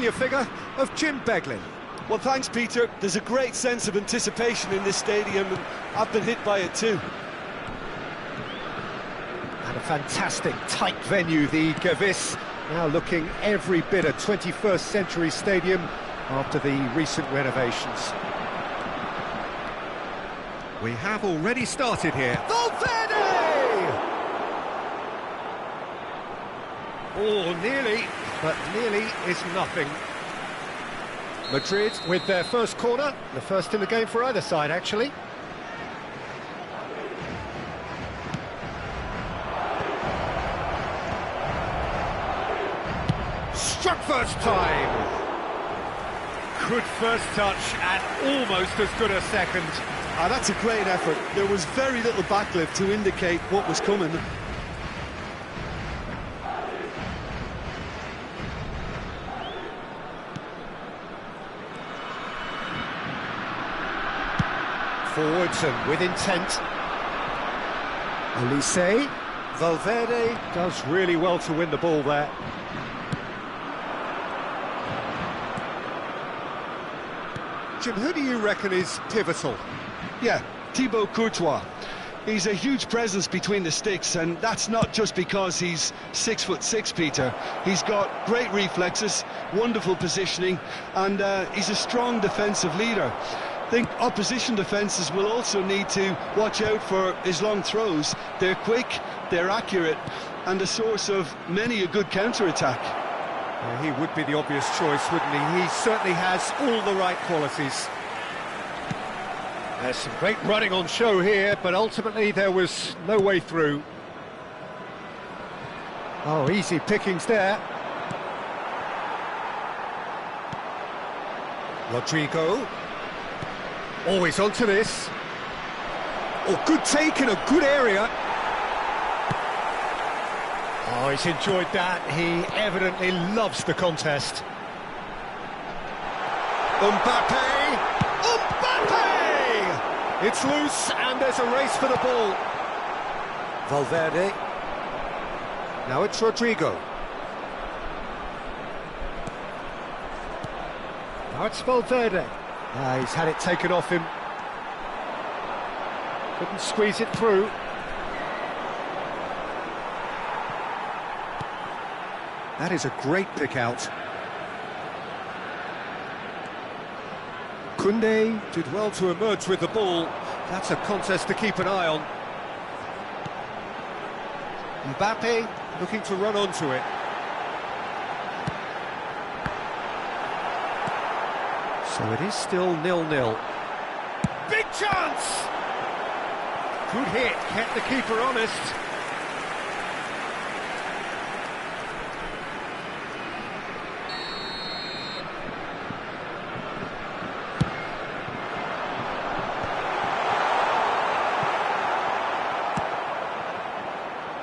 familiar figure of Jim Beglin. Well, thanks, Peter. There's a great sense of anticipation in this stadium, and I've been hit by it too. And a fantastic tight venue, the Gewiss, now looking every bit a 21st century stadium after the recent renovations. We have already started here. Valverde! Oh, nearly, but nearly is nothing. Madrid with their first corner, the first in the game for either side, actually. Struck first time. Good first touch and almost as good a second. That's a great effort. There was very little backlift to indicate what was coming. Forwards and with intent. Elise. Valverde does really well to win the ball there. Jim, who do you reckon is pivotal? Yeah, Thibaut Courtois. He's a huge presence between the sticks, and that's not just because he's 6'6", Peter. He's got great reflexes, wonderful positioning, and he's a strong defensive leader. I think opposition defences will also need to watch out for his long throws. They're quick, they're accurate, and a source of many a good counter-attack. He would be the obvious choice, wouldn't he? He certainly has all the right qualities. There's some great running on show here, but ultimately there was no way through. Oh, easy pickings there. Rodrigo. Always onto this. Oh, good take in a good area. Oh, he's enjoyed that. He evidently loves the contest. Mbappe! Mbappe! It's loose and there's a race for the ball. Valverde. Now it's Rodrigo. Now it's Valverde. He's had it taken off him. Couldn't squeeze it through. That is a great pick out. Koundé did well to emerge with the ball. That's a contest to keep an eye on. Mbappe looking to run onto it. So it is still 0-0. Big chance! Good hit, kept the keeper honest.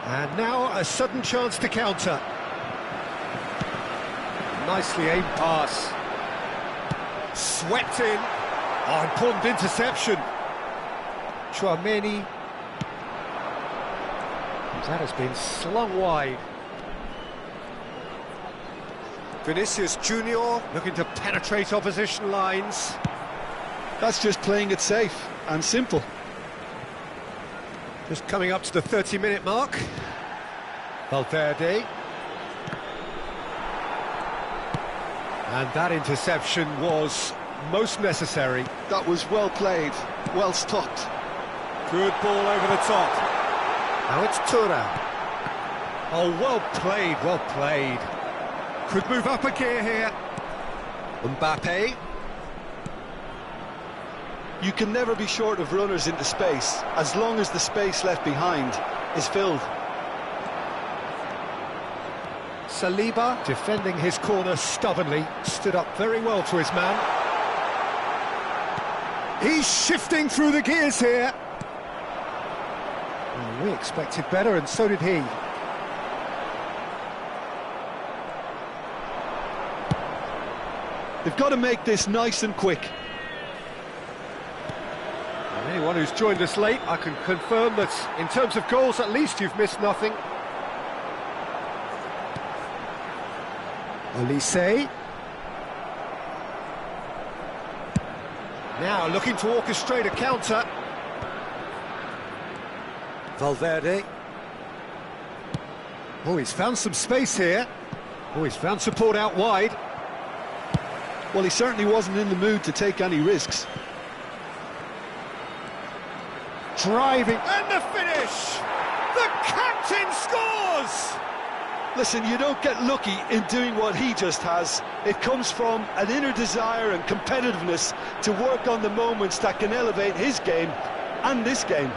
And now a sudden chance to counter. Nicely aimed pass. Swept in. Oh, important interception. Chouameni. That has been slung wide. Vinicius Junior looking to penetrate opposition lines. That's just playing it safe and simple. Just coming up to the 30-minute mark. Valverde. And that interception was most necessary. That was well played, well stopped. Good ball over the top. Now it's Thuram. Oh, well played, well played. Could move up a gear here. Mbappe. You can never be short of runners into space, as long as the space left behind is filled. Saliba, defending his corner stubbornly, stood up very well to his man. He's shifting through the gears here. Well, we expected better, and so did he. They've got to make this nice and quick. And anyone who's joined us late, I can confirm that in terms of goals, at least you've missed nothing. Elise. Now looking to orchestrate a counter. Valverde. Oh, he's found some space here. Oh, he's found support out wide. Well, he certainly wasn't in the mood to take any risks. Driving, and the finish! The captain scores! Listen, you don't get lucky in doing what he just has. It comes from an inner desire and competitiveness to work on the moments that can elevate his game and this game.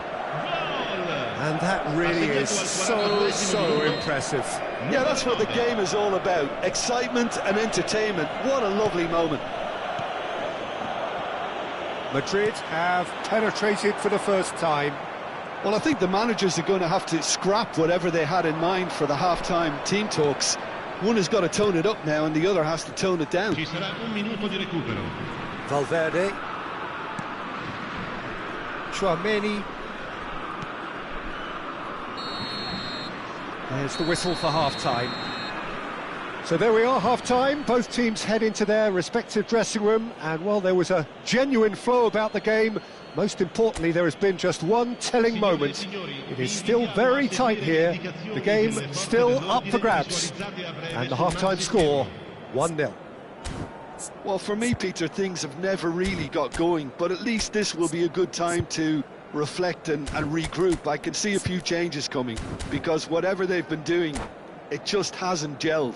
And that really is so impressive. Yeah, that's what the game is all about. Excitement and entertainment. What a lovely moment. Madrid have penetrated for the first time. Well, I think the managers are going to have to scrap whatever they had in mind for the half-time team talks. One has got to tone it up now and the other has to tone it down. Ci sarà un minuto di recupero. Valverde. Tchouameni. There's the whistle for half-time. So there we are, half-time. Both teams head into their respective dressing room, and while there was a genuine flow about the game, most importantly, there has been just one telling moment. It is still very tight here. The game still up for grabs. And the half-time score, 1-0. Well, for me, Peter, things have never really got going, but at least this will be a good time to reflect and regroup. I can see a few changes coming, because whatever they've been doing, it just hasn't gelled.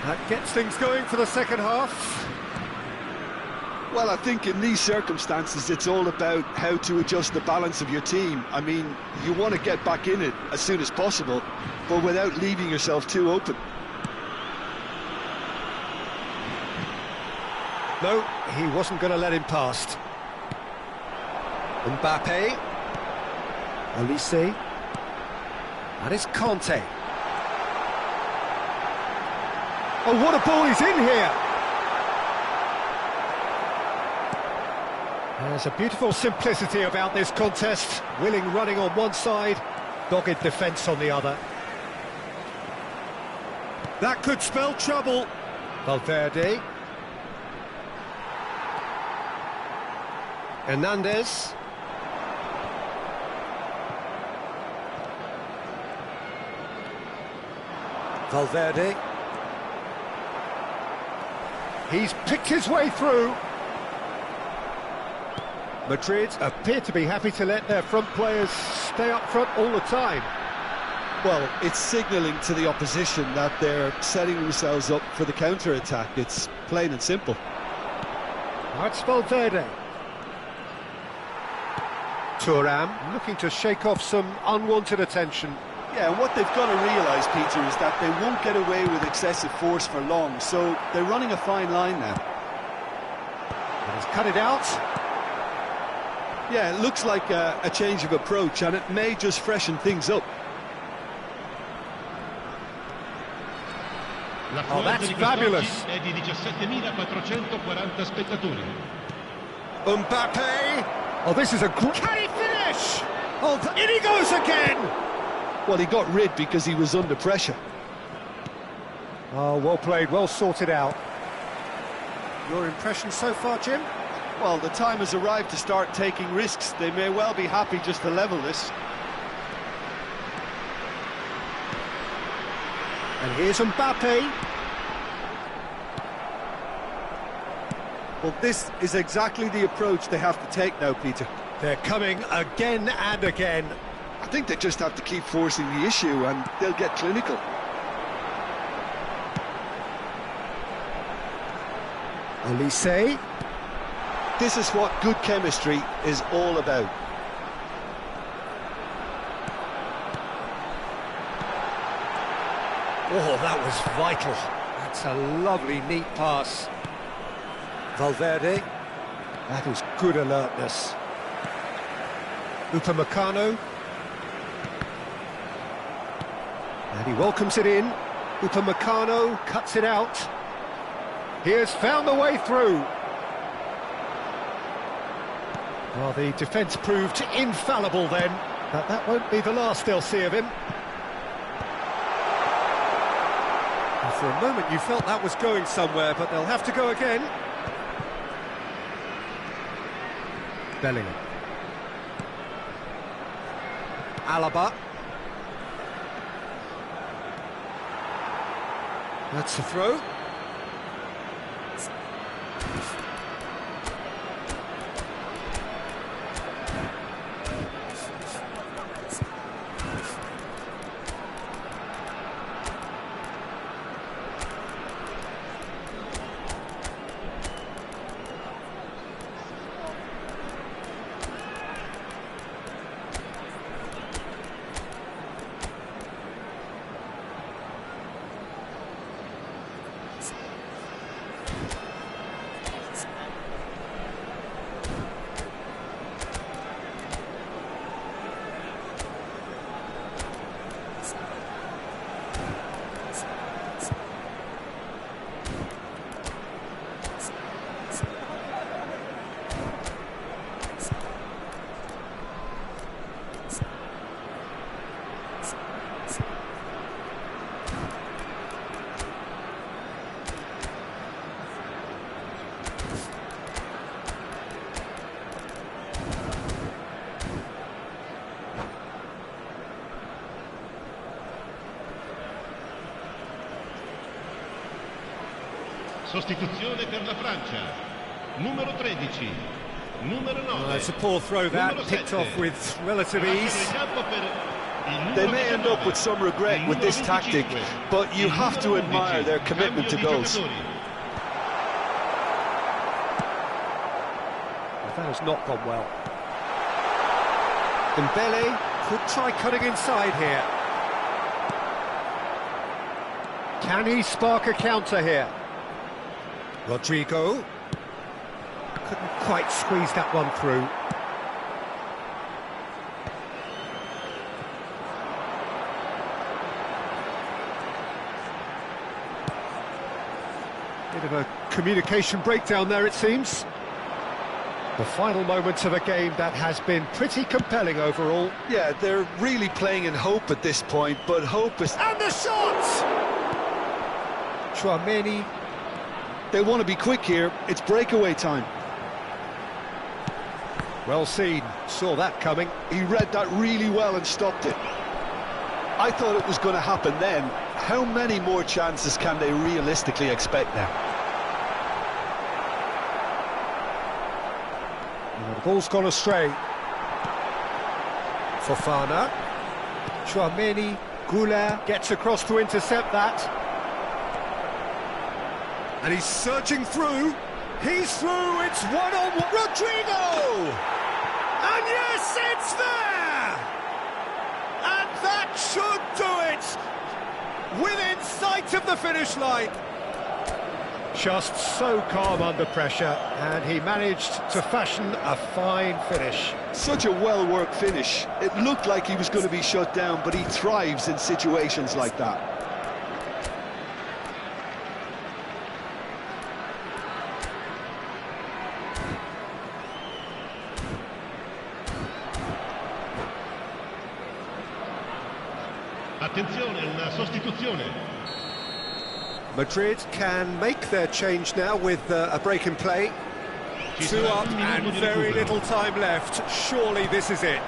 That gets things going for the second half. Well, I think in these circumstances, it's all about how to adjust the balance of your team. I mean, you want to get back in it as soon as possible, but without leaving yourself too open. No, he wasn't going to let him past. Mbappe. Olise. And it's Conte. Oh, what a ball he's in here! There's a beautiful simplicity about this contest. Willing running on one side, dogged defence on the other. That could spell trouble. Valverde. Hernandez. Valverde. He's picked his way through. Madrid appear to be happy to let their front players stay up front all the time. Well, it's signalling to the opposition that they're setting themselves up for the counter-attack. It's plain and simple. That's Valverde. Thuram looking to shake off some unwanted attention. Yeah, and what they've got to realise, Peter, is that they won't get away with excessive force for long, so they're running a fine line now. He's cut it out. Yeah, it looks like a change of approach, and it may just freshen things up. Oh, that's fabulous. È di 17.440 spettatori. Mbappe. Oh, this is a great... Can he finish? Oh, in he goes again! Well, he got rid because he was under pressure. Oh, well played, well sorted out. Your impression so far, Jim? Well, the time has arrived to start taking risks. They may well be happy just to level this. And here's Mbappe. Well, this is exactly the approach they have to take now, Peter. They're coming again and again. I think they just have to keep forcing the issue and they'll get clinical. Olise. This is what good chemistry is all about. Oh, that was vital. That's a lovely, neat pass. Valverde. That is good alertness. Upamecano. And he welcomes it in. Upamecano cuts it out. He has found the way through. Well, the defence proved infallible then, but that won't be the last they'll see of him. For a moment you felt that was going somewhere, but they'll have to go again. Bellingham. Alaba. That's a throw. Sostituzione per la Francia. Numero 13. Numero 9. It's a poor throw that, picked off with relative ease. They may end up with some regret with this tactic, but you have to admire their commitment to goals. That has not gone well. Dembele could try cutting inside here. Can he spark a counter here? Rodrigo couldn't quite squeeze that one through. Bit of a communication breakdown there, it seems. The final moments of a game that has been pretty compelling overall. Yeah, they're really playing in hope at this point, but hope is... And the shot! Chouameni. They want to be quick here, it's breakaway time. Well seen, saw that coming. He read that really well and stopped it. I thought it was going to happen then. How many more chances can they realistically expect now? The ball's gone astray. Fofana. Chouameni. Goulart gets across to intercept that. And he's surging through. He's through. It's one-on-one. Rodrigo! And yes, it's there! And that should do it! Within sight of the finish line. Just so calm under pressure, and he managed to fashion a fine finish. Such a well-worked finish. It looked like he was going to be shut down, but he thrives in situations like that. Attenzione, una sostituzione. Madrid can make their change now with a break in play. Two up and very little time left. Surely this is it.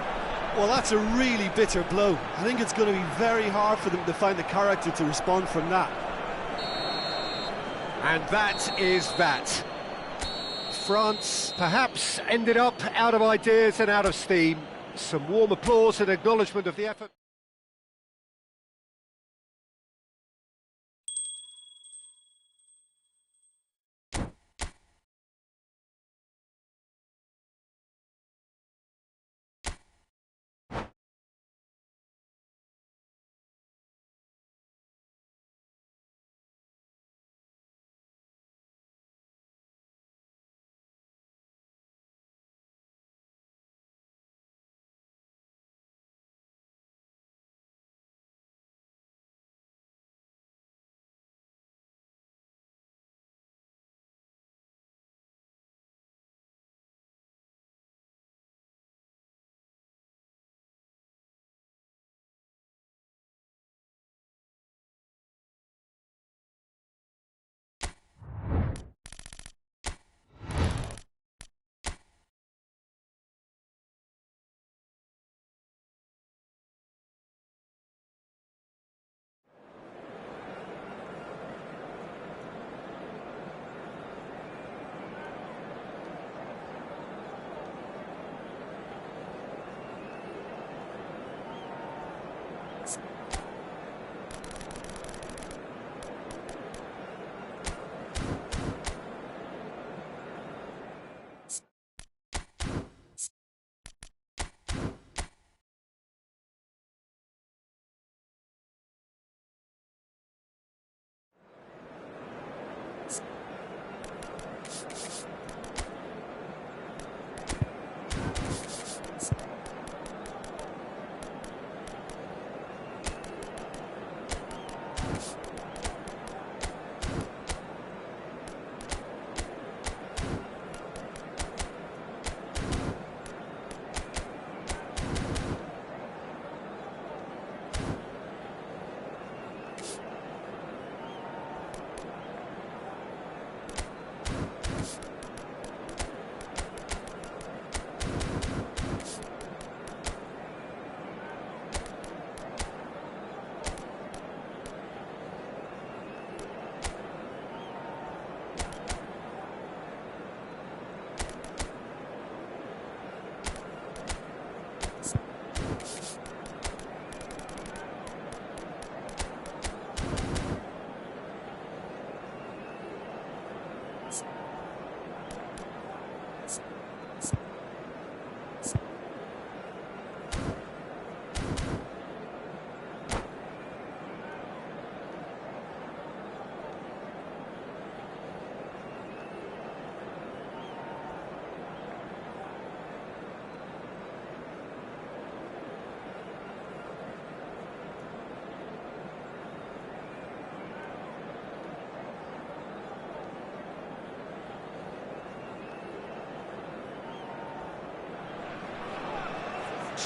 Well, that's a really bitter blow. I think it's going to be very hard for them to find the character to respond from that. And that is that. France perhaps ended up out of ideas and out of steam. Some warm applause and acknowledgement of the effort.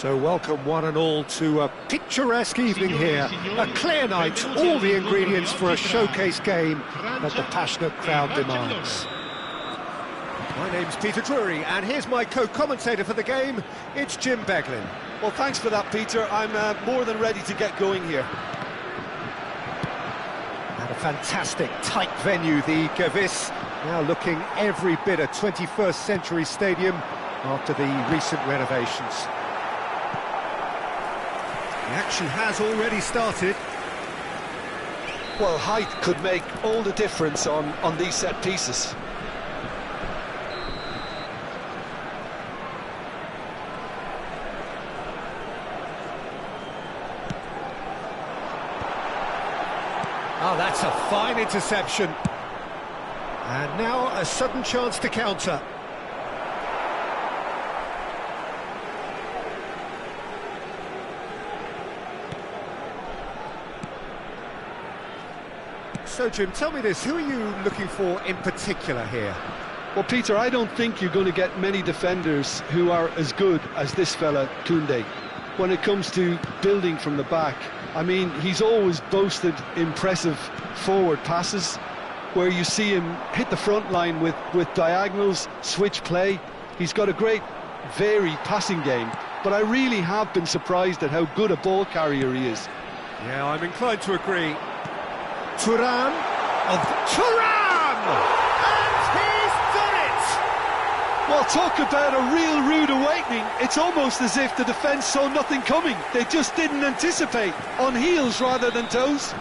So welcome one and all to a picturesque evening here, a clear night, all the ingredients for a showcase game that the passionate crowd demands. My name's Peter Drury, and here's my co-commentator for the game, it's Jim Beglin. Well, thanks for that, Peter. I'm more than ready to get going here. And a fantastic, tight venue, the Gewiss, now looking every bit a 21st century stadium after the recent renovations. The action has already started. Well, height could make all the difference on these set pieces. Oh, that's a fine interception. And now a sudden chance to counter. So, Jim, tell me this, who are you looking for in particular here? Well, Peter, I don't think you're going to get many defenders who are as good as this fella, Koundé. When it comes to building from the back, I mean, he's always boasted impressive forward passes, where you see him hit the front line with diagonals, switch play. He's got a great, varied passing game, but I really have been surprised at how good a ball carrier he is. Yeah, I'm inclined to agree. Thuram, and he's done it! Well, talk about a real rude awakening. It's almost as if the defence saw nothing coming. They just didn't anticipate, on heels rather than toes.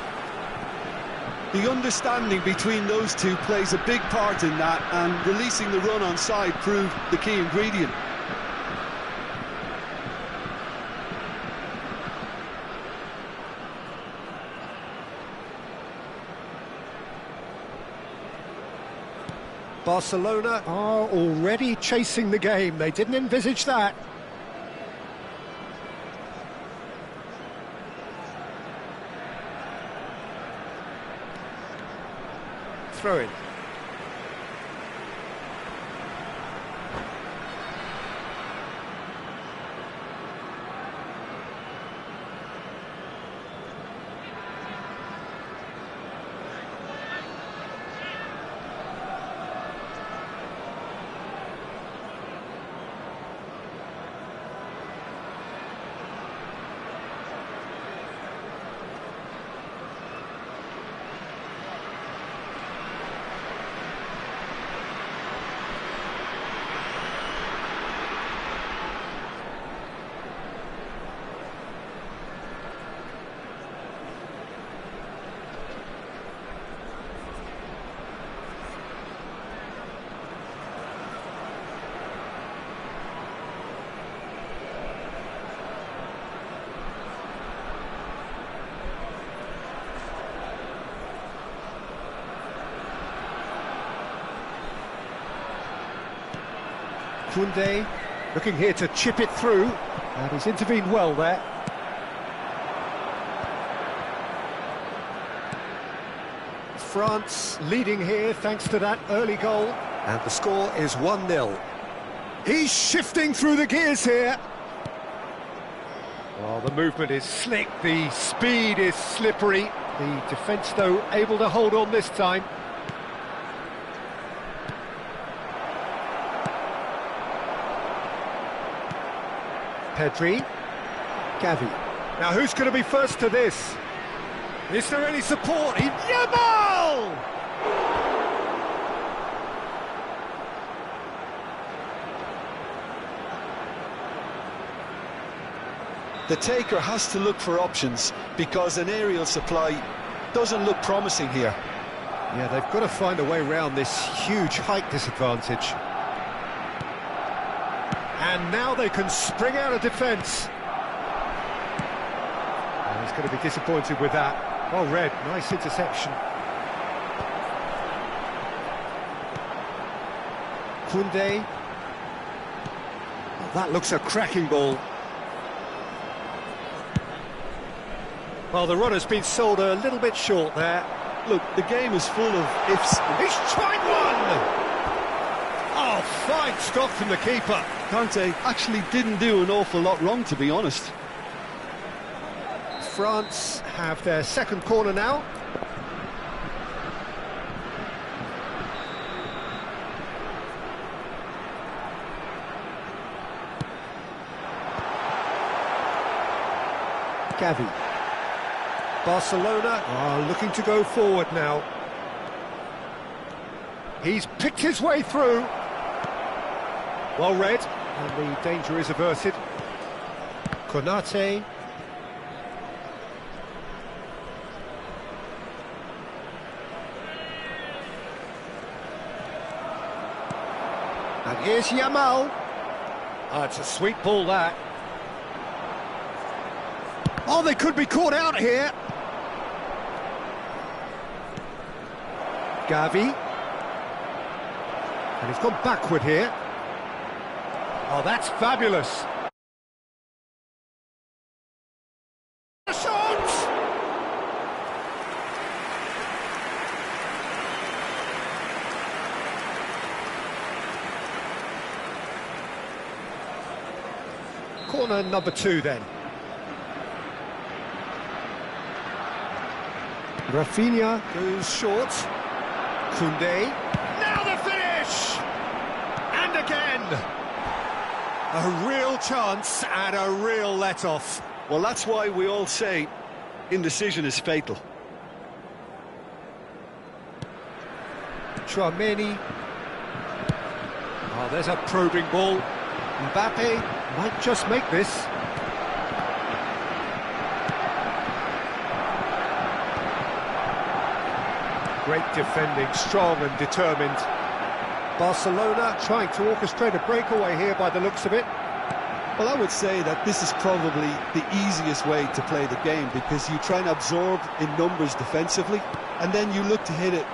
The understanding between those two plays a big part in that, and releasing the run on side proved the key ingredient. Barcelona are already chasing the game. They didn't envisage that. Throw it. Koundé looking here to chip it through, and he's intervened well there. France leading here thanks to that early goal, and the score is 1-0. He's shifting through the gears here. Well, the movement is slick, the speed is slippery. The defence, though, able to hold on this time. Pedri, Gavi. Now who's going to be first to this? Is there any support? Yamal! The taker has to look for options, because an aerial supply doesn't look promising here. Yeah, they've got to find a way around this huge height disadvantage. And now they can spring out of defence. Oh, he's going to be disappointed with that. Well read, nice interception. Koundé. Oh, that looks a cracking ball. Well, the runner's been sold a little bit short there. Look, the game is full of ifs. He's tried one! Oh, Fine stop from the keeper. Kante actually didn't do an awful lot wrong, to be honest. France have their second corner now. Gavi. Barcelona are looking to go forward now. He's picked his way through. Well read, and the danger is averted. Konate. And here's Yamal. Oh, it's a sweet ball, that. Oh, they could be caught out here. Gavi. And he's gone backward here. Oh, that's fabulous. A shot! Corner number 2 then. Rafinha goes short. Koundé. Now the finish! And again! A real chance and a real let-off. Well, that's why we all say indecision is fatal. Chouameni. Oh, there's a probing ball. Mbappe might just make this. Great defending, strong and determined. Barcelona trying to orchestrate a breakaway here by the looks of it. Well, I would say that this is probably the easiest way to play the game, because you try and absorb in numbers defensively, and then you look to hit it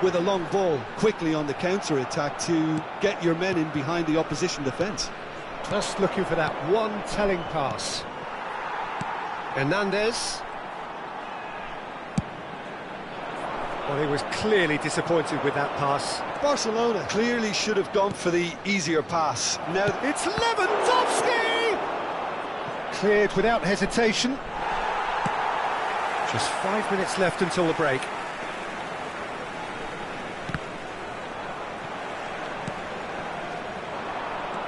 with a long ball quickly on the counter-attack to get your men in behind the opposition defence. Just looking for that one telling pass. Hernandez. Well, he was clearly disappointed with that pass. Barcelona clearly should have gone for the easier pass. Now It's Lewandowski! Cleared without hesitation. Just 5 minutes left until the break.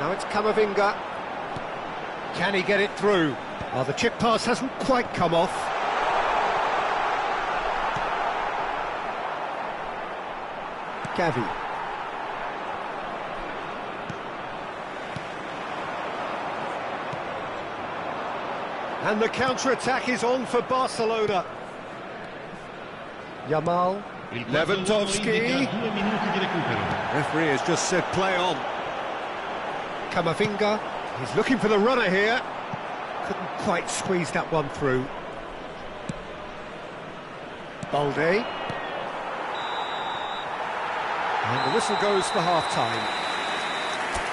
Now it's Camavinga. Can he get it through? Oh, the chip pass hasn't quite come off. Gavi. And the counter-attack is on for Barcelona. Yamal. Lewandowski. Referee has just said play on. Camavinga. He's looking for the runner here. Couldn't quite squeeze that one through. Balde. And the whistle goes for half-time.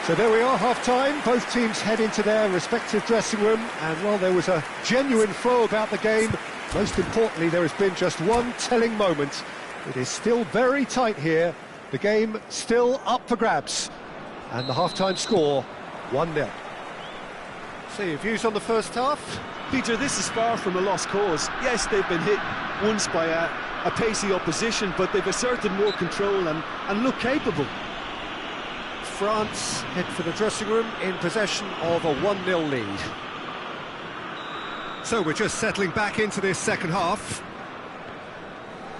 So there we are, half-time. Both teams head into their respective dressing room, and while there was a genuine flow about the game, most importantly, there has been just one telling moment. It is still very tight here. The game still up for grabs. And the half-time score, 1-0. So your views on the first half? Peter, this is far from a lost cause. Yes, they've been hit once by a pacey opposition, but they've asserted more control and look capable. France head for the dressing room in possession of a 1-0 lead. So we're just settling back into this second half.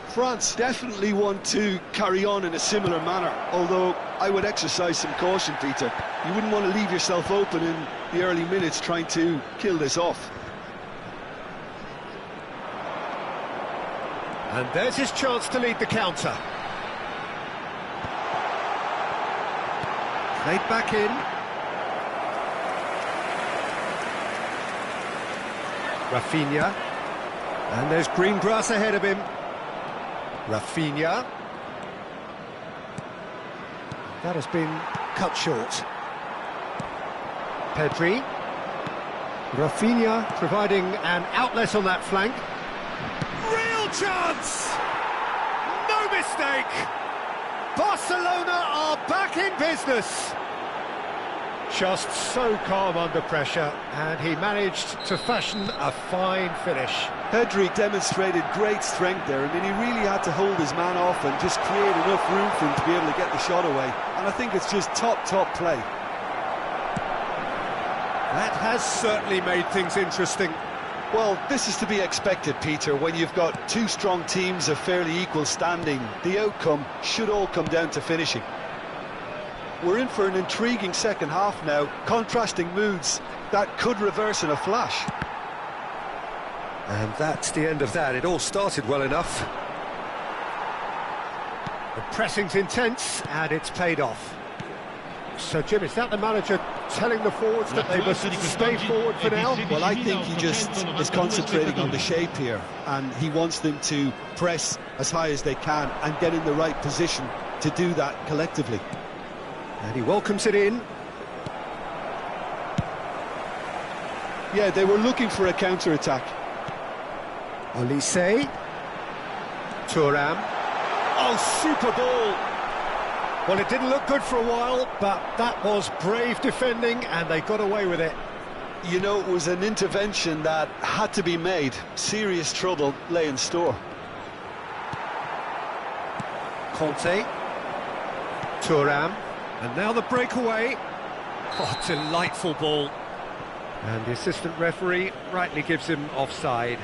France definitely want to carry on in a similar manner, although I would exercise some caution, Peter. You wouldn't want to leave yourself open in the early minutes trying to kill this off. And there's his chance to lead the counter. Played back in. Rafinha. And there's green grass ahead of him. Rafinha. That has been cut short. Pedri. Rafinha providing an outlet on that flank. Real chance! No mistake! Barcelona are back in business. Just so calm under pressure, and he managed to fashion a fine finish. Pedri demonstrated great strength there. I mean, he really had to hold his man off and just create enough room for him to be able to get the shot away. And I think it's just top play. That has certainly made things interesting. Well, this is to be expected, Peter. When you've got two strong teams of fairly equal standing, the outcome should all come down to finishing. We're in for an intriguing second half now, contrasting moods that could reverse in a flash. And that's the end of that. It all started well enough. The pressing's intense, and it's paid off. So, Jim, is that the manager telling the forwards that they must stay forward for now? Well, I think he just is concentrating on the shape here, and he wants them to press as high as they can and get in the right position to do that collectively. And he welcomes it in. Yeah, they were looking for a counter-attack. Olise. Thuram. Oh, super ball! Well, it didn't look good for a while, but that was brave defending, and they got away with it. You know, it was an intervention that had to be made. Serious trouble lay in store. Conte. Thuram. And now the breakaway. Oh, delightful ball. And the assistant referee rightly gives him offside.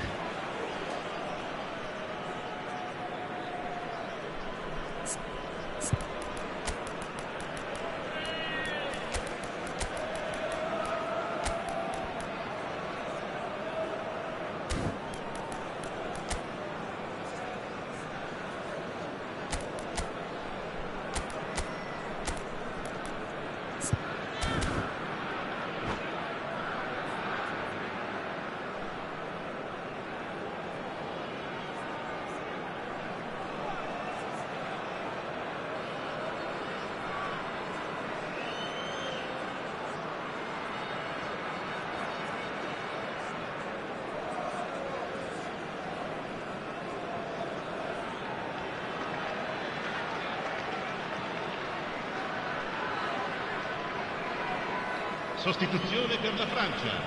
Sostituzione per la Francia.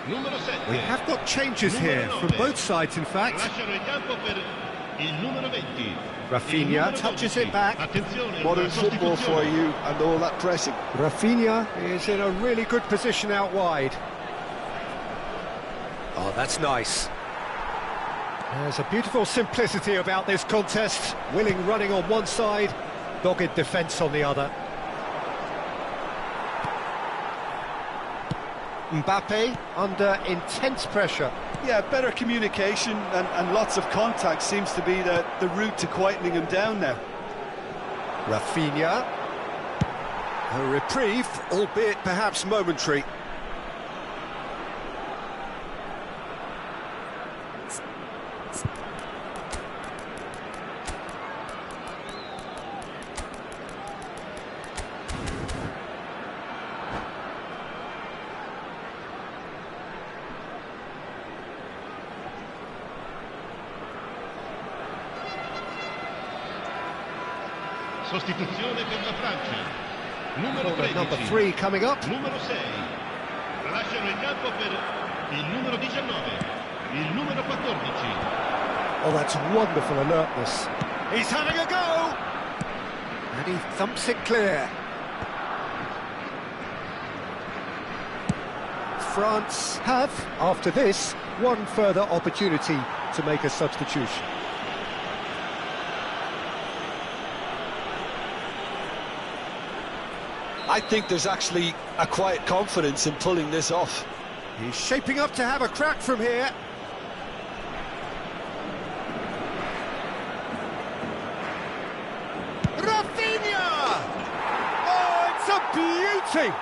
Numero 7. We have got changes here from both sides, in fact. Lasciano il campo per il numero 20. Rafinha touches it back. Attenzione, Modern football for you and all that pressing. Rafinha is in a really good position out wide. Oh, that's nice. There's a beautiful simplicity about this contest. Willing running on one side, dogged defence on the other. Mbappe under intense pressure. Yeah, better communication and lots of contact seems to be the route to quietening him down now. Rafinha. A reprieve, albeit perhaps momentary. Sostituzione per la Francia. Numero 13. Number 3 coming up. Numero 6. Lasciano il campo per il numero 19. Il numero 14. Oh, that's wonderful alertness. He's having a go! And he thumps it clear. France have, after this, one further opportunity to make a substitution. I think there's actually a quiet confidence in pulling this off. He's shaping up to have a crack from here. Rafinha! Oh, it's a beauty!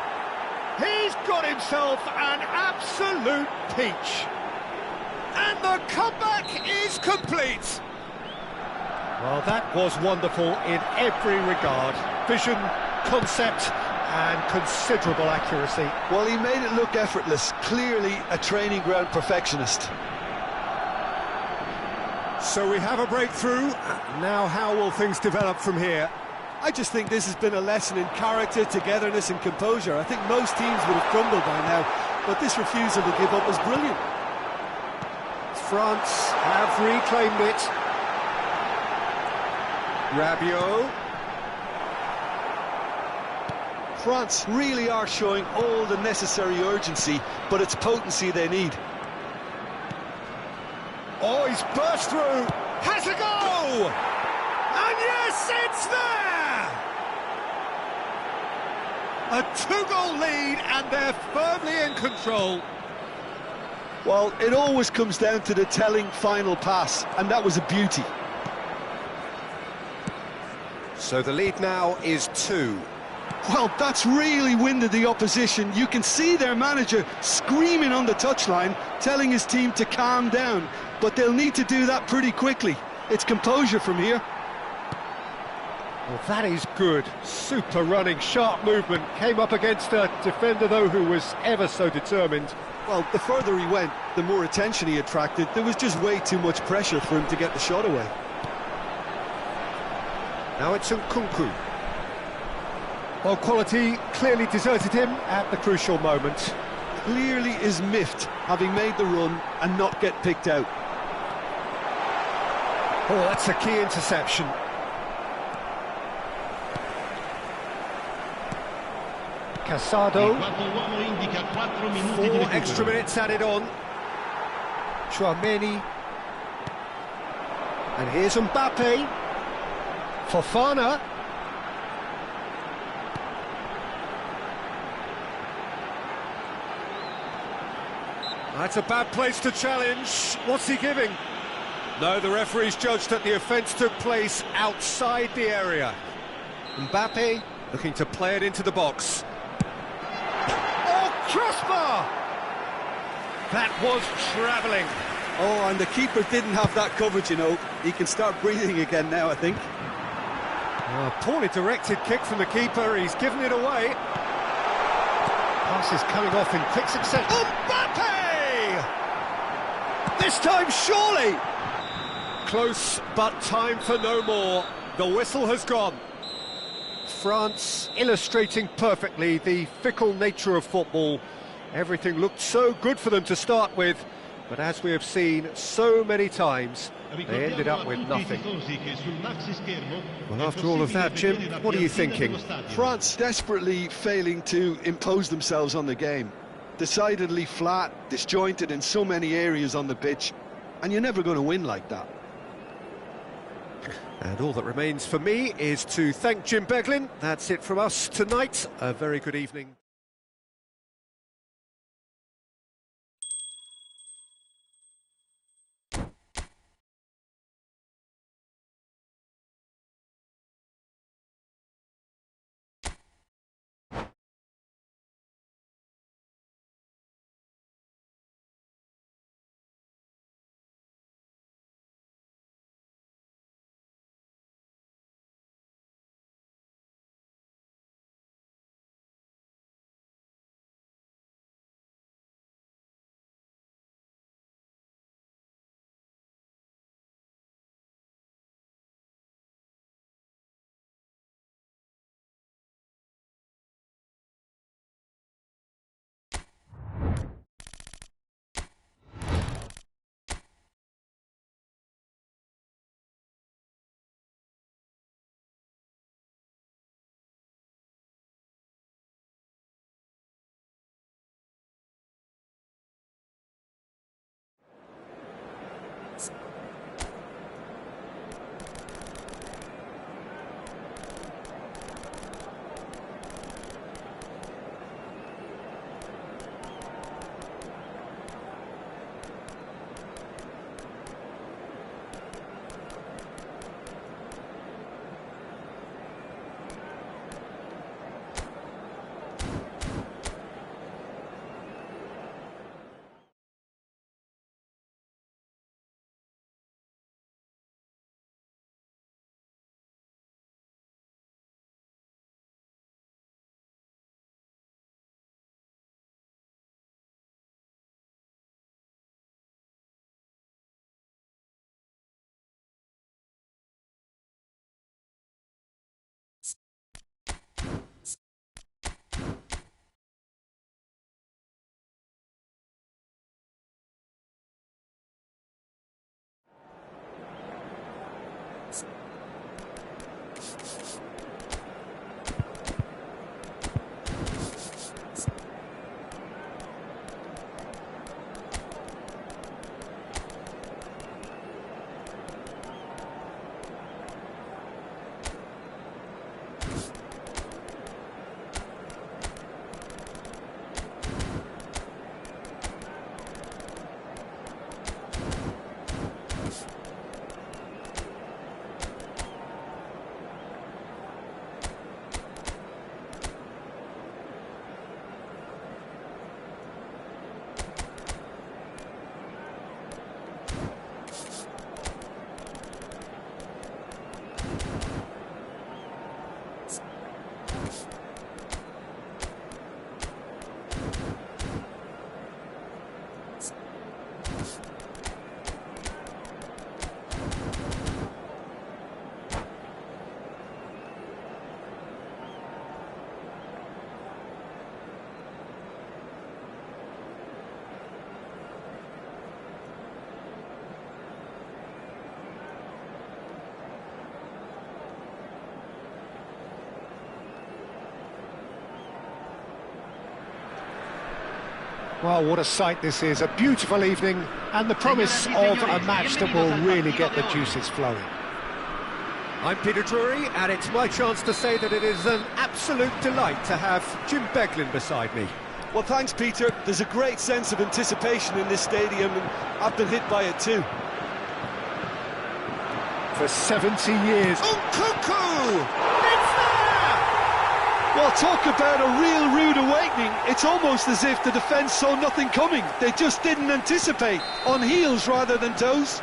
He's got himself an absolute peach. And the comeback is complete. Well, that was wonderful in every regard. Vision, concept, and considerable accuracy. Well, he made it look effortless. Clearly a training ground perfectionist. So we have a breakthrough. Now how will things develop from here? I just think this has been a lesson in character, togetherness and composure. I think most teams would have crumbled by now, but this refusal to give up was brilliant. France have reclaimed it. Rabiot. France really are showing all the necessary urgency, but it's potency they need. Oh, he's burst through. Has a go! And yes, it's there! A two-goal lead, and they're firmly in control. Well, it always comes down to the telling final pass, and that was a beauty. So the lead now is 2. Well, that's really winded the opposition. You can see their manager screaming on the touchline, telling his team to calm down. But they'll need to do that pretty quickly. It's composure from here. Well, that is good. Super running, sharp movement. Came up against a defender, though, who was ever so determined. Well, the further he went, the more attention he attracted. There was just way too much pressure for him to get the shot away. Now it's Nkunku. Well, quality clearly deserted him at the crucial moment. Clearly is miffed, having made the run and not get picked out. Oh, that's a key interception. Casado. 4 extra minutes added on. Chouameni. And here's Mbappe. Fofana. That's a bad place to challenge. What's he giving? No, the referee's judged that the offence took place outside the area. Mbappe looking to play it into the box. Oh, crossbar! That was travelling. Oh, and the keeper didn't have that coverage, you know. He can start breathing again now, I think. Oh, poorly directed kick from the keeper. He's given it away. Pass is coming off in quick succession. Mbappe! This time, surely! Close, but time for no more. The whistle has gone. France illustrating perfectly the fickle nature of football. Everything looked so good for them to start with, but as we have seen so many times, they ended up with nothing. Well, after all of that, Jim, what are you thinking? France desperately failing to impose themselves on the game. Decidedly flat, disjointed in so many areas on the pitch, and you're never going to win like that. And all that remains for me is to thank Jim Beglin. That's it from us tonight. A very good evening. Well, what a sight this is, a beautiful evening, and the promise of a match that will really get the juices flowing. I'm Peter Drury, and it's my chance to say that it is an absolute delight to have Jim Beglin beside me. Well, thanks, Peter. There's a great sense of anticipation in this stadium, and I've been hit by it too. For 70 years. Cuckoo! It's there! Well, talk about a real rude awakening. It's almost as if the defence saw nothing coming. They just didn't anticipate. On heels rather than toes.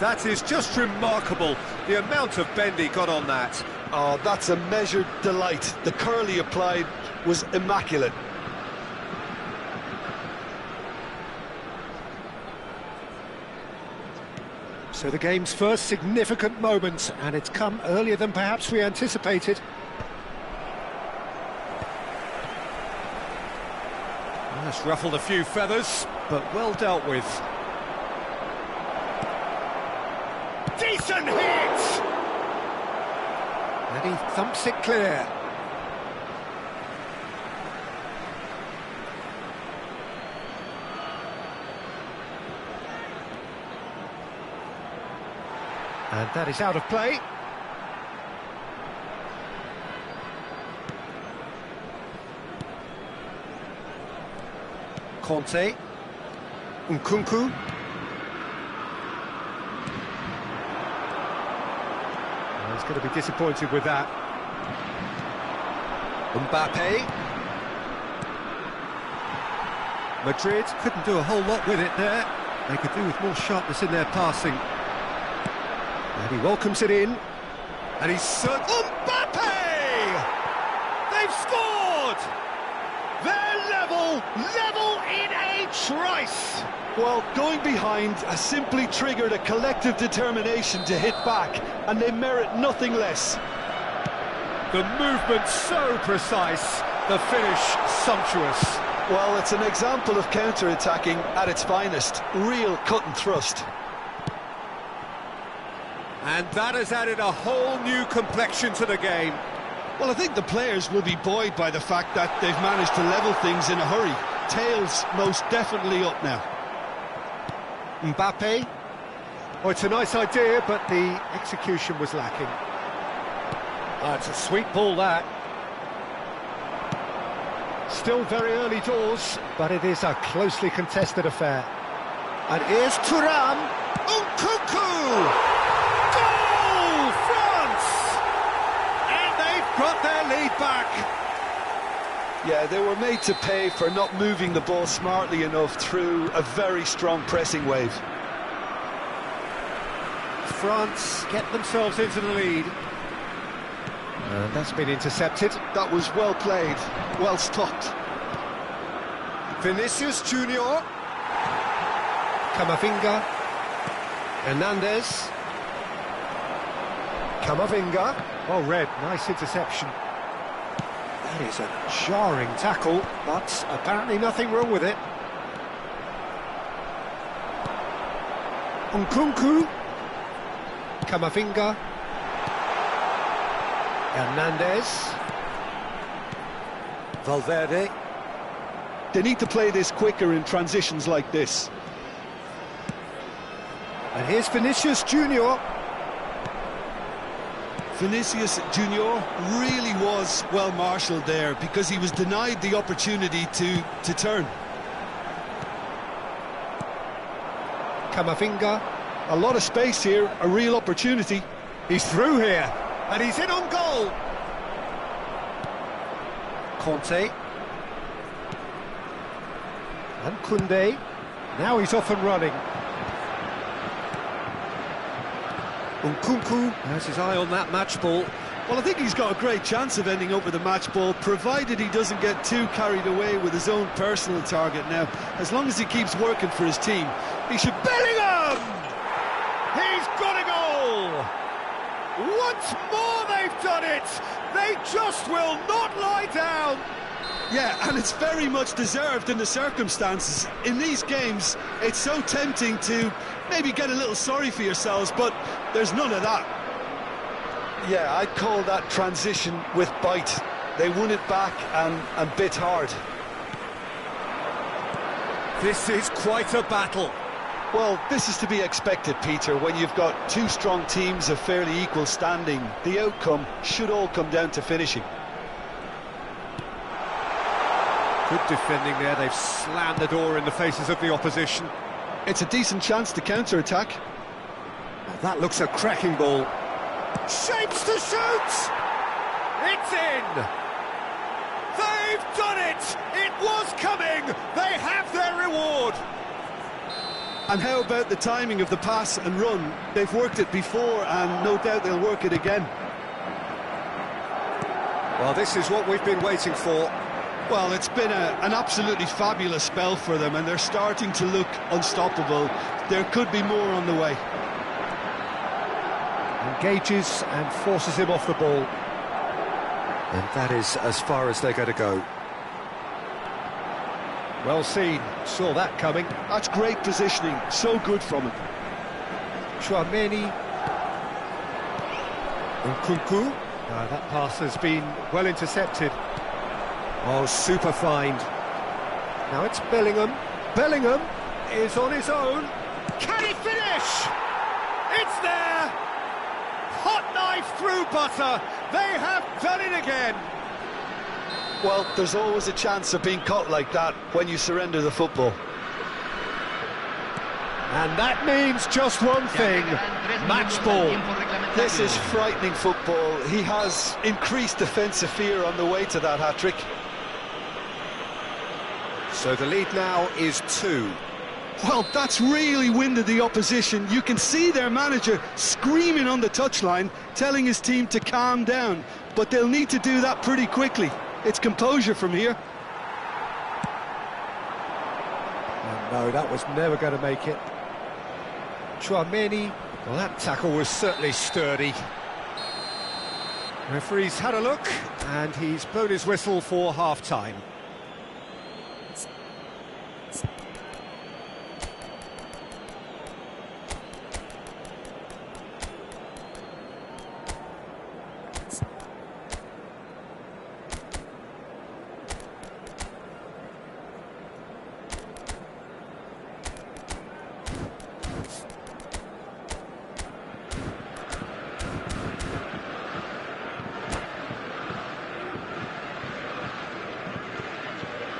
That is just remarkable, the amount of bend he got on that. Oh, that's a measured delight. The curl he applied was immaculate. So the game's first significant moment, and it's come earlier than perhaps we anticipated. That's ruffled a few feathers, but well dealt with. Decent hit! And he thumps it clear. And that is out of play. Conte. Nkunku. He's going to be disappointed with that. Mbappe. Madrid couldn't do a whole lot with it there. They could do with more sharpness in their passing. And he welcomes it in. And he's Mbappe! They've scored! They're level in a trice! Well, going behind has simply triggered a collective determination to hit back, and they merit nothing less. The movement so precise, the finish sumptuous. Well, it's an example of counter-attacking at its finest. Real cut and thrust. And that has added a whole new complexion to the game. Well, I think the players will be buoyed by the fact that they've managed to level things in a hurry. Tails most definitely up now. Mbappe. Oh, it's a nice idea, but the execution was lacking. It's a sweet ball, that. Still very early doors, but it is a closely contested affair. And here's Thuram. Nkunku! Goal, France! And they've got their lead back. Yeah, they were made to pay for not moving the ball smartly enough through a very strong pressing wave. France get themselves into the lead. And that's been intercepted. That was well played, well stopped. Vinicius Junior. Camavinga. Hernandez. Camavinga. Well read, nice interception. That is a jarring tackle, but apparently nothing wrong with it. Nkunku. Camavinga. Hernandez. Valverde. They need to play this quicker in transitions like this. And here's Vinicius Junior. Vinicius Junior really was well marshalled there because he was denied the opportunity to turn. Camavinga. A lot of space here, a real opportunity. He's through here, and he's in on goal. Conte. And Koundé. Now he's off and running. Nkunku has his eye on that match ball. Well, I think he's got a great chance of ending up with a match ball, provided he doesn't get too carried away with his own personal target now. As long as he keeps working for his team, he should... Bellingham! He's got a goal! Once more they've done it! They just will not lie down! Yeah, and it's very much deserved in the circumstances. In these games, it's so tempting to maybe get a little sorry for yourselves, but there's none of that. Yeah, I'd call that transition with bite. They won it back and bit hard. This is quite a battle. Well, this is to be expected, Peter. When you've got two strong teams of fairly equal standing, the outcome should all come down to finishing. Good defending there. They've slammed the door in the faces of the opposition. It's a decent chance to counter-attack. That looks a cracking ball. Shapes to shoot! It's in! They've done it! It was coming! They have their reward! And how about the timing of the pass and run? They've worked it before and no doubt they'll work it again. Well, this is what we've been waiting for. Well, it's been an absolutely fabulous spell for them and they're starting to look unstoppable. There could be more on the way. Engages and forces him off the ball. And that is as far as they're going to go. Well seen, saw that coming. That's great positioning, so good from him. Chouameni. Nkunku. That pass has been well intercepted. Oh, super find. Now it's Bellingham. Bellingham is on his own. Can he finish? It's there! Hot knife through butter. They have done it again. Well, there's always a chance of being caught like that when you surrender the football. And that means just one thing, match ball. This is frightening football. He has increased defensive fear on the way to that hat-trick. So the lead now is 2. Well, that's really winded the opposition. You can see their manager screaming on the touchline, telling his team to calm down. But they'll need to do that pretty quickly. It's composure from here. Oh, no, that was never going to make it. Chouameni. Well, that tackle was certainly sturdy. Referee's had a look, and he's blown his whistle for half-time.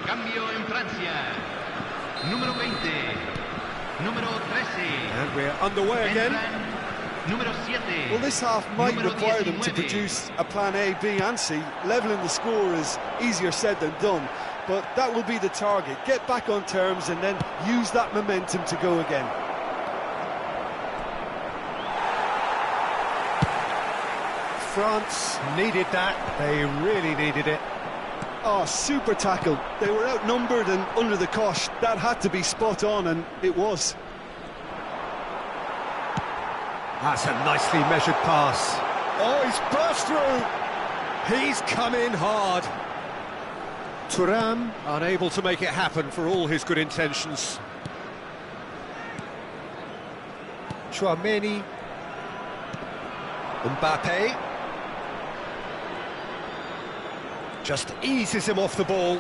Cambio en Francia. Número 20. Número 13. And we're underway again. Número 7. Well, this half might Número require them to 19. produce a plan A, B and C. Levelling the score is easier said than done, but that will be the target. Get back on terms and then use that momentum to go again. France needed that. They really needed it. Oh, super tackle. They were outnumbered and under the cosh. That had to be spot on, and it was. That's a nicely measured pass. Oh, he's burst through. He's come in hard. Thuram unable to make it happen for all his good intentions. Chouameni. Mbappe. Just eases him off the ball.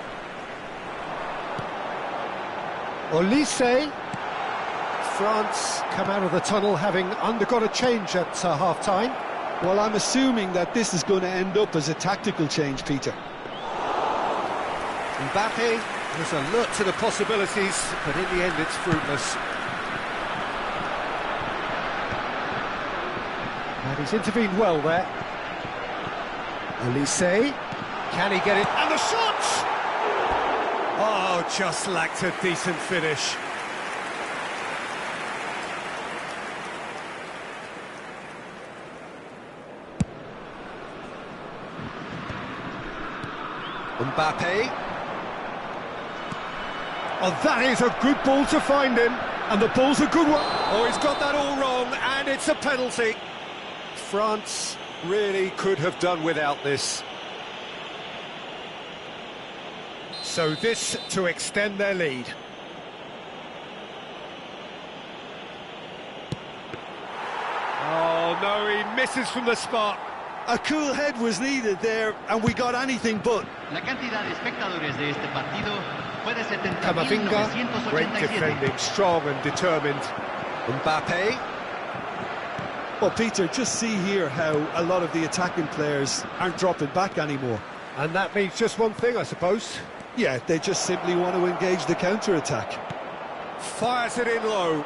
Olise. France come out of the tunnel having undergone a change at half-time. Well, I'm assuming that this is going to end up as a tactical change, Peter. Mbappe was alert to the possibilities, but in the end it's fruitless. And he's intervened well there. Olise. Can he get it? And the shot! Oh, just lacked a decent finish. Mbappe. Oh, that is a good ball to find him. And the ball's a good one. Oh, he's got that all wrong, and it's a penalty. France really could have done without this. So this to extend their lead. Oh no, he misses from the spot. A cool head was needed there, and we got anything but. La cantidad de espectadores de este partido fue de Camavinga, great 70.987. defending, strong and determined. Mbappe. Well, Peter, just see here how a lot of the attacking players aren't dropping back anymore. And that means just one thing, I suppose. Yeah, they just simply want to engage the counter-attack. Fires it in low.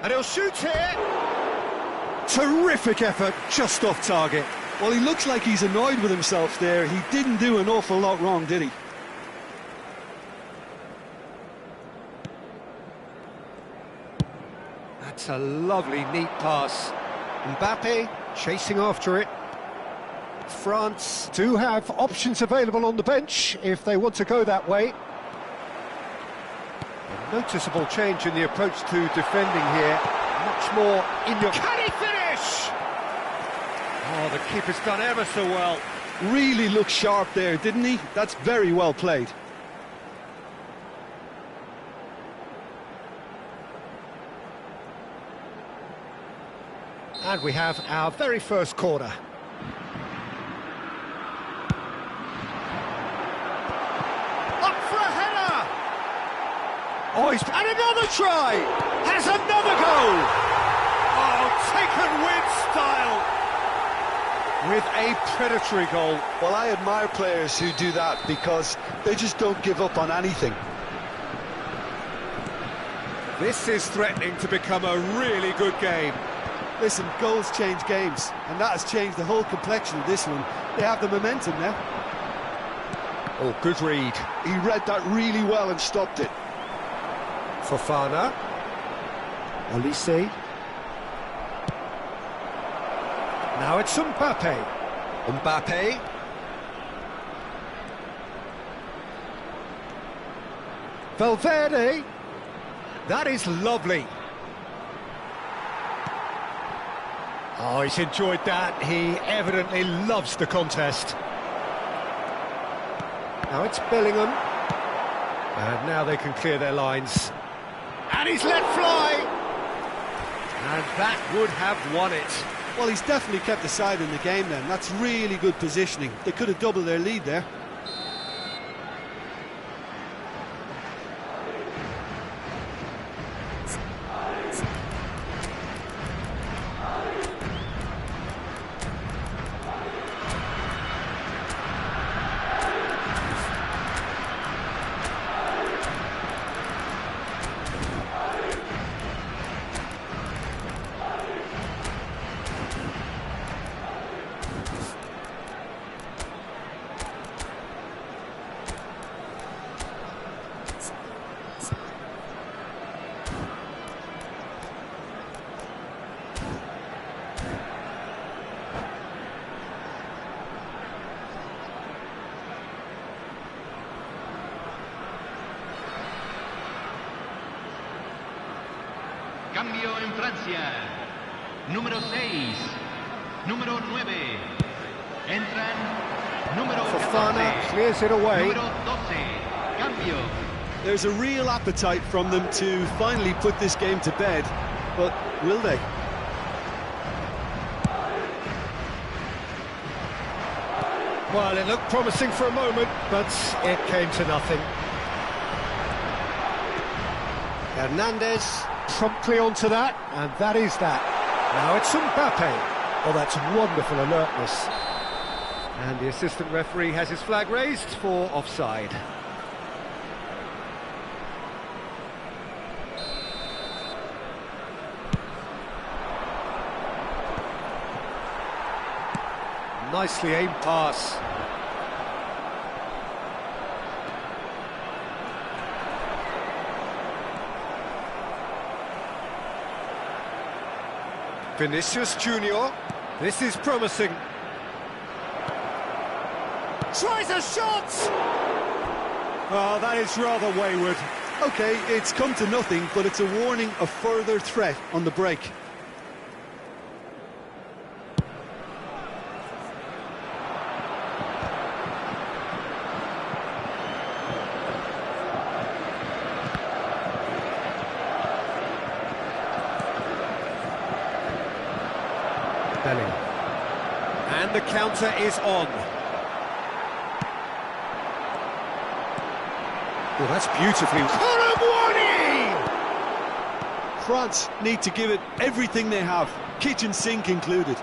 And he'll shoot here. Terrific effort, just off target. Well, he looks like he's annoyed with himself there. He didn't do an awful lot wrong, did he? That's a lovely, neat pass. Mbappe chasing after it. France do have options available on the bench if they want to go that way. A noticeable change in the approach to defending here. Much more in your... Can he finish? Oh, the keeper's done ever so well. Really looked sharp there, didn't he? That's very well played. And we have our very first corner. Up for a header! Oh, he's... And another try! Has another goal! Oh, taken with style! With a predatory goal. Well, I admire players who do that because they just don't give up on anything. This is threatening to become a really good game. Listen, goals change games, and that has changed the whole complexion of this one. They have the momentum now. Oh, good read. He read that really well and stopped it. Fofana. Olise. Now it's Mbappe. Mbappe. Valverde. That is lovely. Oh, he's enjoyed that. He evidently loves the contest. Now it's Bellingham. And now they can clear their lines. And he's let fly! And that would have won it. Well, he's definitely kept the side in the game then. That's really good positioning. They could have doubled their lead there. Cambio en Francia. Número 6. Número 9. Entran. Número Fofana 14. clears it away. Número 12. Cambio. There's a real appetite from them to finally put this game to bed, but will they? Well, it looked promising for a moment, but it came to nothing. Hernandez promptly onto that, and that is that. Now it's Mbappe. Oh, that's wonderful alertness. And the assistant referee has his flag raised for offside. Nicely aimed pass. Vinicius Junior. This is promising. Tries a shot! Oh, that is rather wayward. Okay, it's come to nothing, but it's a warning of further threat on the break. Bellingham. And the counter is on. Well, that's beautifully... France need to give it everything they have, kitchen sink included.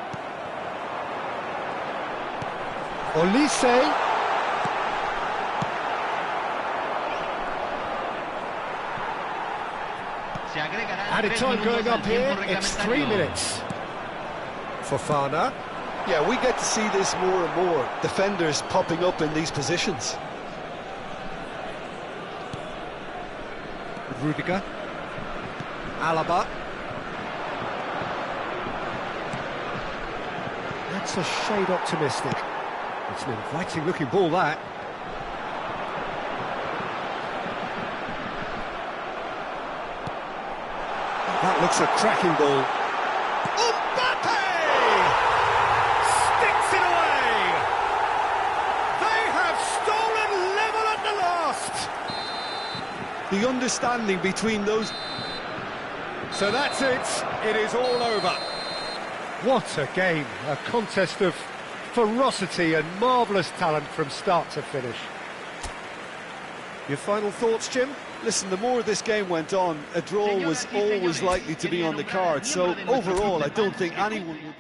Olise. Added time going up here, it's 3 minutes. Fofana. Yeah, we get to see this more and more, defenders popping up in these positions. Rudiger. Alaba. That's a shade optimistic. It's an inviting looking ball, that. That looks a cracking ball. Mbappe! Sticks it away! They have stolen level at the last! The understanding between those... So that's it. It is all over. What a game, a contest of ferocity and marvellous talent from start to finish. Your final thoughts, Jim? Listen, the more this game went on, a draw was always likely to be on the card, so overall I don't think anyone would...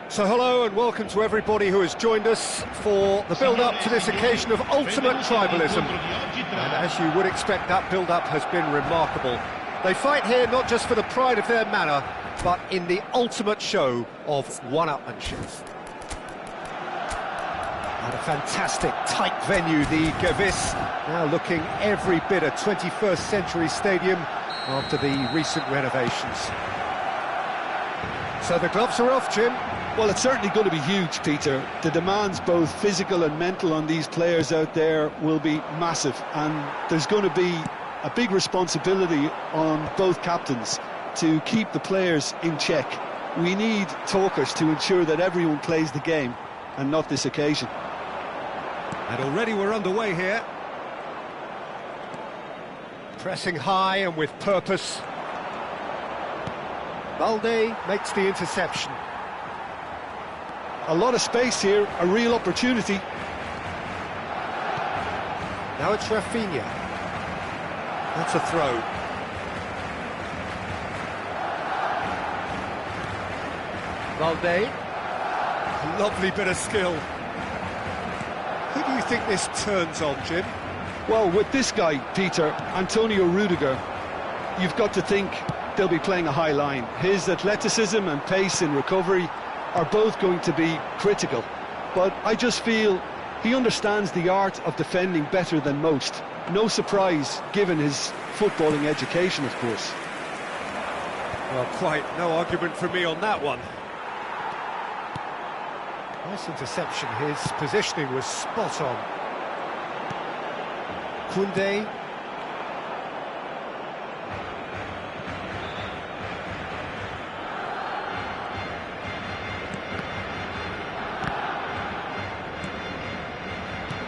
So hello and welcome to everybody who has joined us for the build-up to this occasion of ultimate tribalism. And as you would expect, that build-up has been remarkable. They fight here not just for the pride of their manor, but in the ultimate show of one-upmanship. And a fantastic, tight venue, the Gavis, now looking every bit a 21st century stadium after the recent renovations. So the gloves are off, Jim. Well, it's certainly going to be huge, Peter. The demands, both physical and mental, on these players out there will be massive, and there's going to be a big responsibility on both captains to keep the players in check. We need talkers to ensure that everyone plays the game, and not this occasion. And already we're underway here. Pressing high and with purpose. Balde makes the interception. A lot of space here, a real opportunity. Now it's Rafinha. That's a throw. Balde. Lovely bit of skill. Who do you think this turns on, Jim? Well, with this guy, Peter, Antonio Rudiger, you've got to think they'll be playing a high line. His athleticism and pace in recovery are both going to be critical, but I just feel he understands the art of defending better than most. No surprise, given his footballing education, of course. Well, quite no argument from me on that one. Nice interception. His positioning was spot on. Koundé.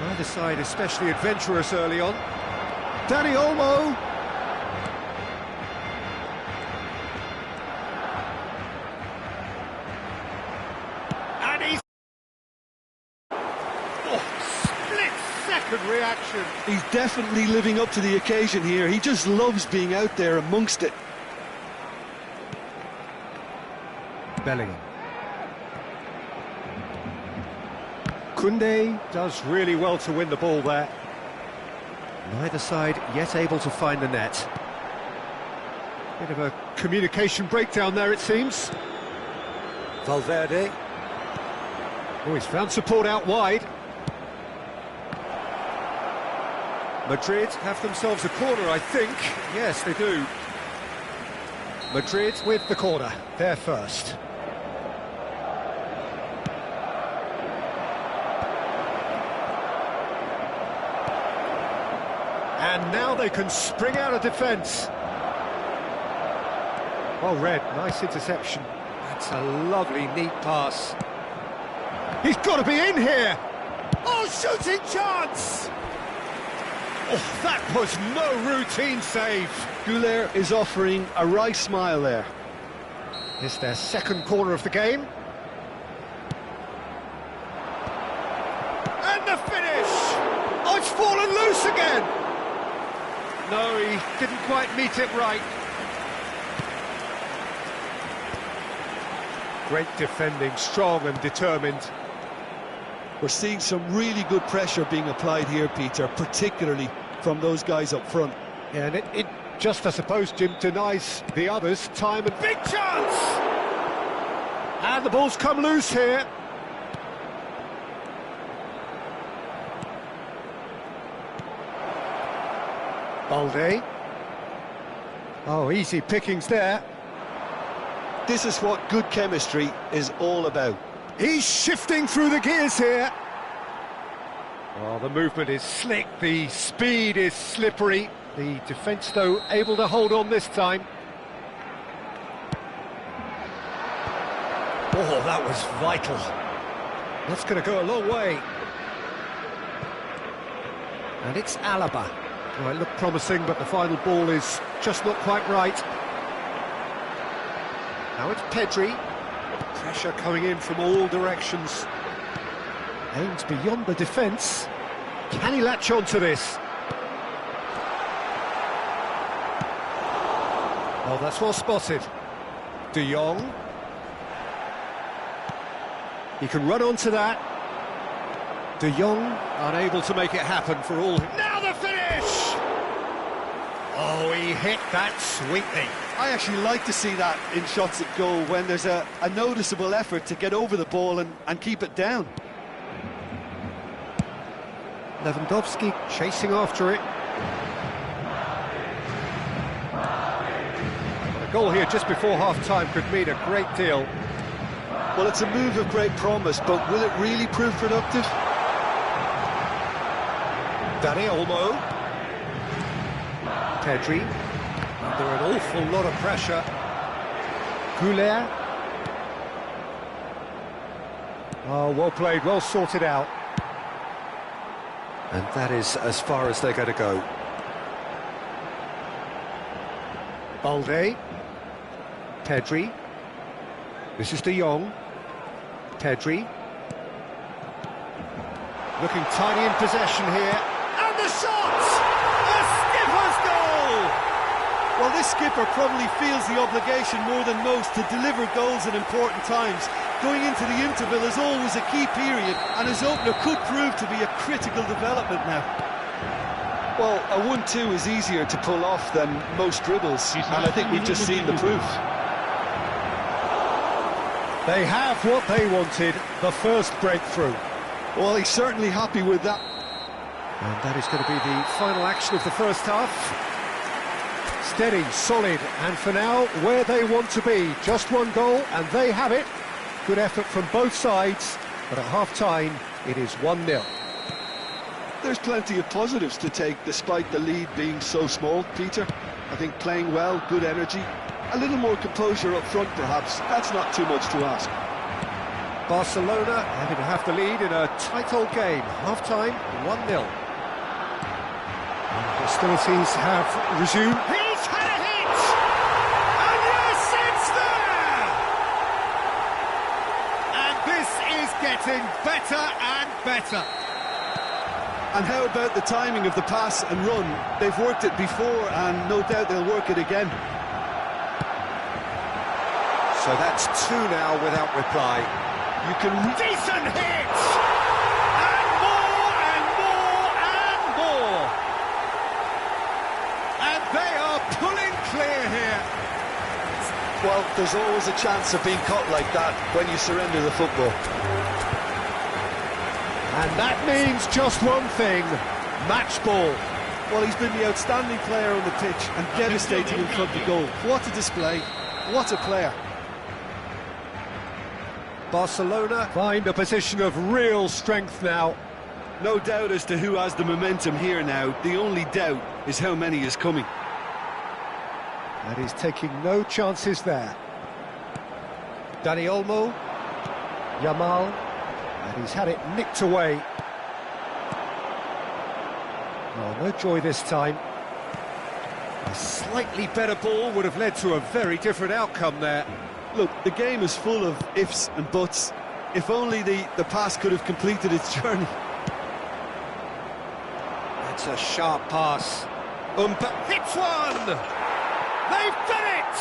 Either side especially adventurous early on. Dani Olmo. And he's... Oh, split-second reaction. He's definitely living up to the occasion here. He just loves being out there amongst it. Bellingham. Koundé does really well to win the ball there. Neither side yet able to find the net. Bit of a communication breakdown there, it seems. Valverde. Oh, he's found support out wide. Madrid have themselves a corner, I think. Yes, they do. Madrid with the corner, they're first. And now they can spring out of defence. Well read, nice interception. That's a lovely, neat pass. He's got to be in here! Oh, shooting chance! Oh, that was no routine save. Güler is offering a wry smile there. It's their second corner of the game. And the finish! Oh, it's fallen loose again! No, he didn't quite meet it right. Great defending, strong and determined. We're seeing some really good pressure being applied here, Peter, particularly from those guys up front. Yeah, and it just, I suppose, Jim, denies the others time and big chance! And the ball's come loose here. Balde. Oh, easy pickings there. This is what good chemistry is all about. He's shifting through the gears here. Oh, the movement is slick, the speed is slippery. The defence, though, able to hold on this time. Oh, that was vital. That's going to go a long way. And it's Alaba. Oh, it looked promising, but the final ball is just not quite right. Now it's Pedri. Pressure coming in from all directions. Aims beyond the defence. Can he latch on to this? Oh, that's well spotted. De Jong. He can run onto that. De Jong unable to make it happen for all. Now the finish! Oh, he hit that sweetly. I actually like to see that in shots at goal when there's a noticeable effort to get over the ball and keep it down. Lewandowski chasing after it. A goal here just before half-time could mean a great deal. Well, it's a move of great promise, but will it really prove productive? Dani Olmo. Pedri. Under an awful lot of pressure. Goulet. Oh, well played, well sorted out. And that is as far as they're going to go. Balde. Pedri. This is De Jong. Pedri. Looking tiny in possession here. And the shot! A skipper's goal! Well, this skipper probably feels the obligation more than most to deliver goals at important times. Going into the interval is always a key period, and his opener could prove to be a critical development now. Well, a 1-2 is easier to pull off than most dribbles, and I think we've just seen the proof. They have what they wanted, the first breakthrough. Well, he's certainly happy with that. And that is going to be the final action of the first half. Steady, solid, and for now, where they want to be. Just one goal, and they have it. Good effort from both sides, but at half-time, it is 1-0. There's plenty of positives to take, despite the lead being so small, Peter. I think playing well, good energy, a little more composure up front, perhaps. That's not too much to ask. Barcelona having to have the lead in a tight-old game. Half-time, 1-0. Hostilities have resumed. He's had a hit! And yes, it's there! And this is getting better and better. And how about the timing of the pass and run? They've worked it before, and no doubt they'll work it again. So that's 2 now without reply. You can... Decent hit! And more, and more, and more! And they are pulling clear here. Well, there's always a chance of being caught like that when you surrender the football. And that means just one thing, match ball. Well, he's been the outstanding player on the pitch and devastating in front of goal. What a display, what a player. Barcelona find a position of real strength now. No doubt as to who has the momentum here now. The only doubt is how many is coming. And he's taking no chances there. Dani Olmo. Yamal. And he's had it nicked away. Oh, no joy this time. A slightly better ball would have led to a very different outcome there. Look, the game is full of ifs and buts. If only the pass could have completed its journey. That's a sharp pass. Hits one! They've done it!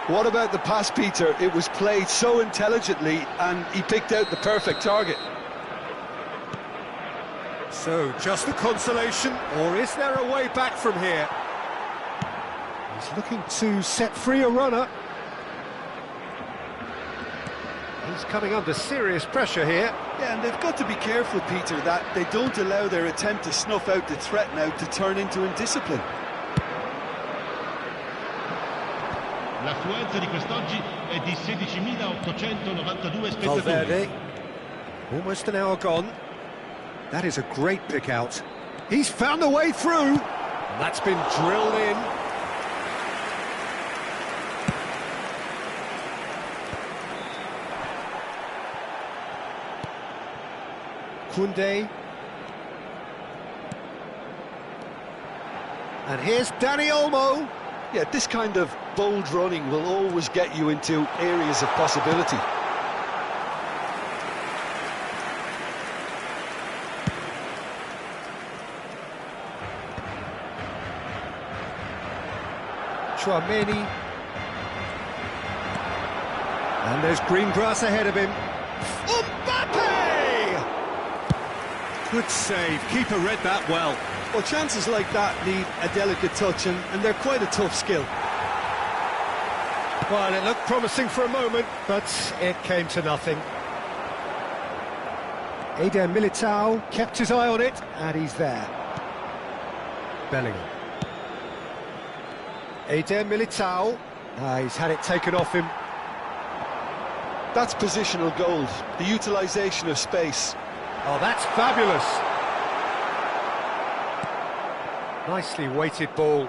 What about the pass, Peter? It was played so intelligently and he picked out the perfect target. So, just a consolation, or is there a way back from here? He's looking to set free a runner. He's coming under serious pressure here. Yeah, and they've got to be careful, Peter, that they don't allow their attempt to snuff out the threat now to turn into indiscipline. L'affluenza di quest'oggi è di 16.892 spettatori. Valverde, almost an hour gone. That is a great pick out. He's found a way through. That's been drilled in. Koundé. And here's Dani Olmo. Yeah, this kind of bold running will always get you into areas of possibility. Chouameni. And there's green grass ahead of him. Mbappe! Good save, keeper read that well. Well, chances like that need a delicate touch, and they're quite a tough skill. Well, it looked promising for a moment, but it came to nothing. Eder Militao kept his eye on it, and he's there. Bellingham. Eder Militao. He's had it taken off him. That's positional gold, the utilisation of space. Oh, that's fabulous. Nicely weighted ball.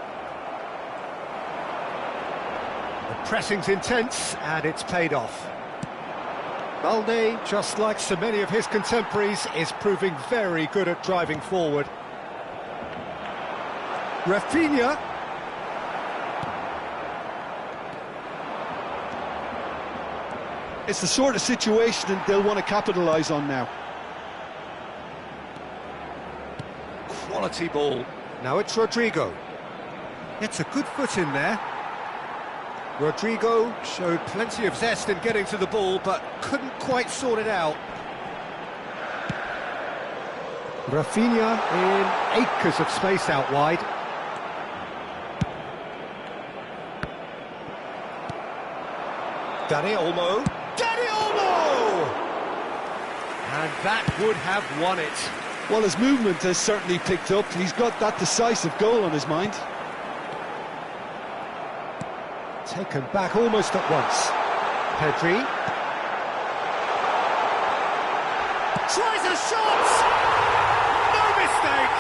The pressing's intense, and it's paid off. Balde, just like so many of his contemporaries, is proving very good at driving forward. Rafinha. It's the sort of situation that they'll want to capitalise on now. Quality ball. Now it's Rodrigo. It's a good foot in there. Rodrigo showed plenty of zest in getting to the ball, but couldn't quite sort it out. Rafinha in acres of space out wide. Dani Olmo. Dani Olmo! And that would have won it. Well, his movement has certainly picked up. He's got that decisive goal on his mind. Taken back almost at once. Pedri. Tries a shot! No mistake!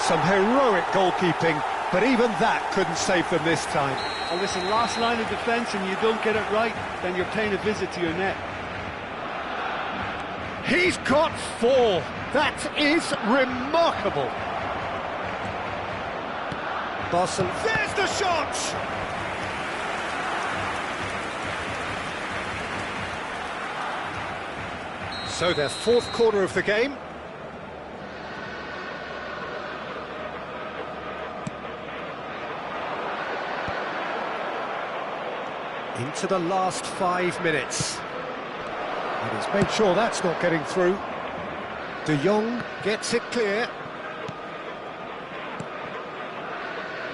Some heroic goalkeeping, but even that couldn't save them this time. Oh, listen, last line of defence and you don't get it right, then you're paying a visit to your net. He's got 4. That is remarkable. Barcelona. There's the shot! So their 4th quarter of the game. Into the last 5 minutes. And he's made sure that's not getting through. De Jong gets it clear.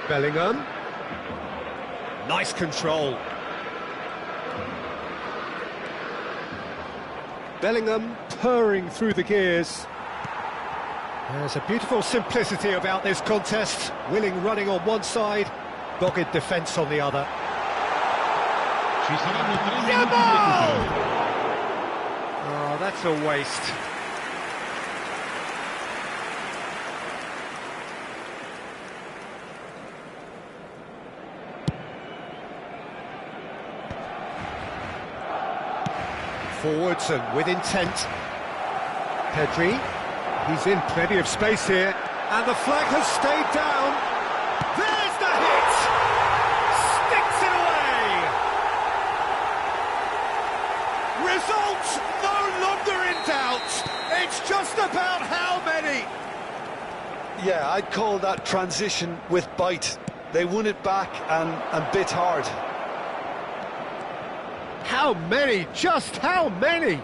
Bellingham. Nice control. Bellingham purring through the gears. There's a beautiful simplicity about this contest. Willing running on one side, dogged defence on the other. Ci saranno 3 minuti di recupero. Oh, that's a waste. Forwards and with intent. Pedri, he's in plenty of space here, and the flag has stayed down. There's the hit! Sticks it away! Result no longer in doubt. It's just about how many. Yeah, I'd call that transition with bite. They won it back and bit hard. How many? Just how many?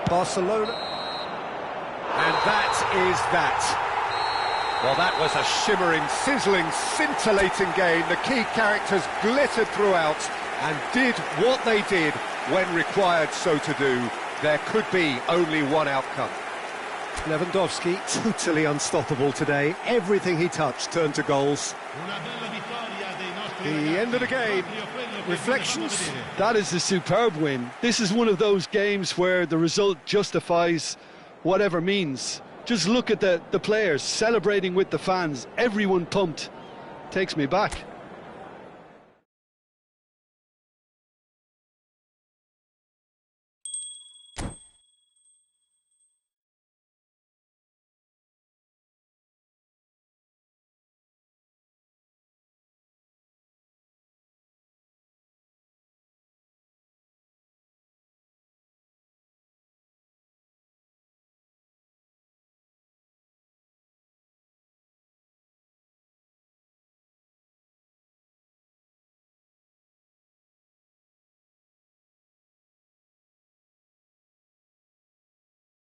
Barcelona. And that is that. Well, that was a shimmering, sizzling, scintillating game. The key characters glittered throughout and did what they did when required so to do. There could be only one outcome. Lewandowski, totally unstoppable today. Everything he touched turned to goals. The end of the game. Reflections? That is a superb win. This is one of those games where the result justifies whatever means. Just look at the players celebrating with the fans. Everyone pumped. Takes me back.